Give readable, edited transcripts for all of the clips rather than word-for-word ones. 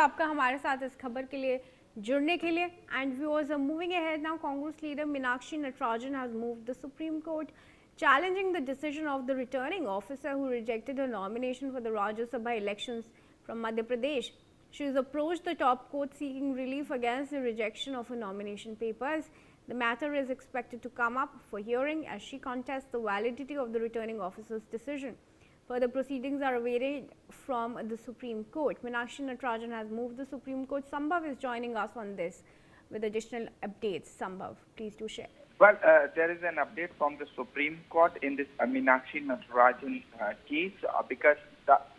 आपका हमारे साथ इस खबर के लिए जुड़ने के लिए। And viewers, moving ahead now, Congress leader Meenakshi Natarajan has moved the Supreme Court challenging the decision of the returning officer who rejected her nomination for the Rajya Sabha elections from Madhya Pradesh. She has approached the top court seeking relief against the rejection of her nomination papers. The matter is expected to come up for hearing as she contests the validity of the returning officer's decision. Further proceedings are awaited from the Supreme Court. Meenakshi Natarajan has moved the Supreme Court. Sambhav is joining us on this with additional updates. Sambhav, please do share. Well, there is an update from the Supreme Court in this Meenakshi Natarajan case because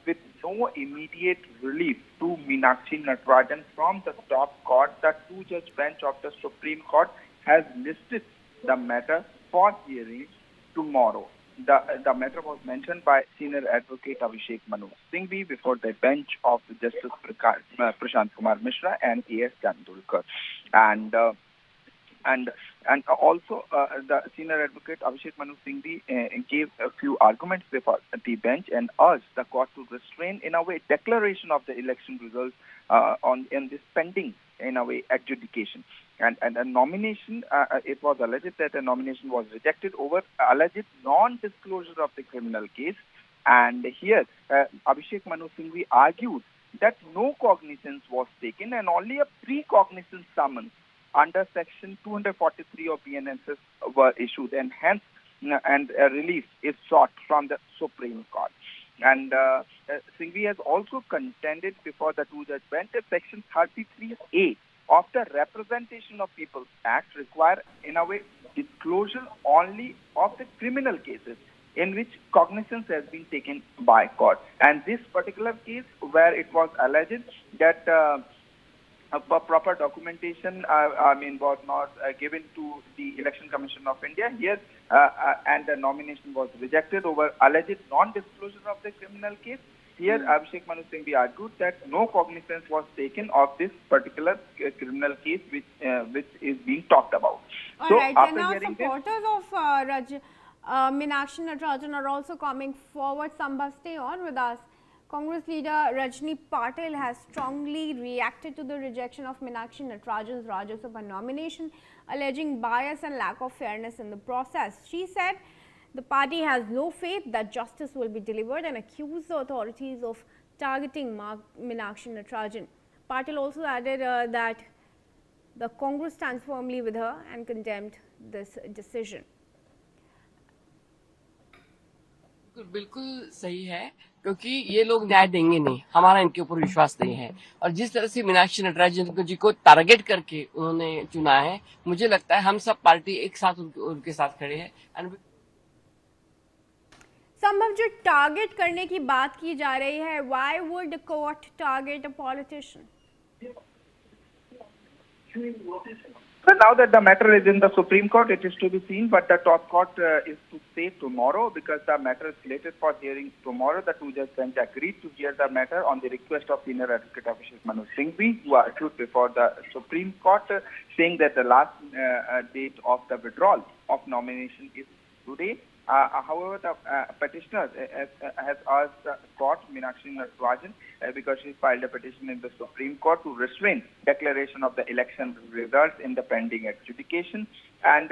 with no immediate relief to Meenakshi Natarajan from the top court, the two-judge bench of the Supreme Court has listed the matter for hearing tomorrow. The matter was mentioned by senior advocate Abhishek Manu Singhvi before the bench of Justice Prashant Kumar Mishra and A.S. Gandulkar. And also the senior advocate Abhishek Manu Singhvi gave a few arguments before the bench and urged the court to restrain in a way declaration of the election results in this pending in a way adjudication. And a nomination, it was alleged that a nomination was rejected over alleged non-disclosure of the criminal case. And here, Abhishek Manu Singhvi argued that no cognizance was taken and only a pre-cognizance summons under Section 243 of BNSS were issued, and hence a relief is sought from the Supreme Court. And Singhvi has also contended before the two-judge bench that Section 33A of the Representation of People's Act require, in a way, disclosure only of the criminal cases in which cognizance has been taken by court. And this particular case, where it was alleged that proper documentation, was not given to the Election Commission of India here, and the nomination was rejected over alleged non-disclosure of the criminal case. Here, Abhishek Manu Singhvi argued that no cognizance was taken of this particular criminal case which is being talked about. All right, and now supporters of Meenakshi Natarajan are also coming forward. Sambhav, stay on with us. Congress leader Rajni Patil has strongly reacted to the rejection of Meenakshi Natarajan's Rajya Sabha nomination, alleging bias and lack of fairness in the process. She said the party has no faith that justice will be delivered and accused the authorities of targeting Meenakshi Natarajan. Patil also added that the Congress stands firmly with her and condemned this decision. बिल्कुल सही है, क्योंकि ये लोग न्याय देंगे नहीं, हमारा इनके ऊपर विश्वास नहीं है। और जिस तरह से मीनाक्षी नटराजन जी को टारगेट करके उन्होंने चुना है, मुझे लगता है हम सब पार्टी एक साथ उनके साथ खड़े हैं। संभव जो टारगेट करने की बात की जा रही है, why would the court target a politician? But now that the matter is in the Supreme Court, it is to be seen, but the top court is to say tomorrow, because the matter is slated for hearing tomorrow. The two-judge bench agreed to hear the matter on the request of senior advocate Abhishek Manu Singhvi, who argued before the Supreme Court, saying that the last date of the withdrawal of nomination is today. However, the petitioner has asked the court, Meenakshi Natarajan, because she filed a petition in the Supreme Court to restrain declaration of the election results in the pending adjudication. And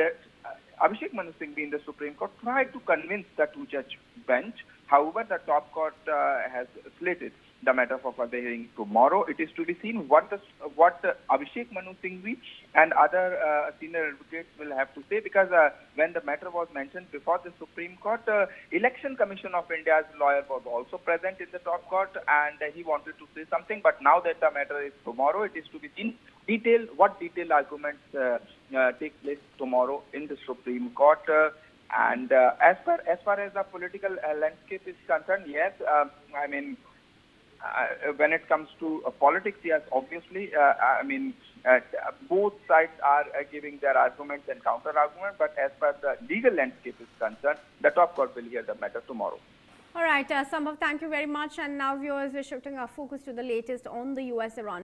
Abhishek Manu Singhvi in the Supreme Court tried to convince the two-judge bench. However, the top court has slated the matter for further hearing tomorrow. It is to be seen what Abhishek Manu Singhvi and other senior advocates will have to say, because when the matter was mentioned before the Supreme Court, Election Commission of India's lawyer was also present in the top court, and he wanted to say something. But now that the matter is tomorrow, it is to be seen what detailed arguments take place tomorrow in the Supreme Court. And as far as the political landscape is concerned, yes, when it comes to politics, yes, obviously, both sides are giving their arguments and counter-arguments, but as far as the legal landscape is concerned, the top court will hear the matter tomorrow. All right, Sambhav, thank you very much. And now, viewers, we're shifting our focus to the latest on the US-Iran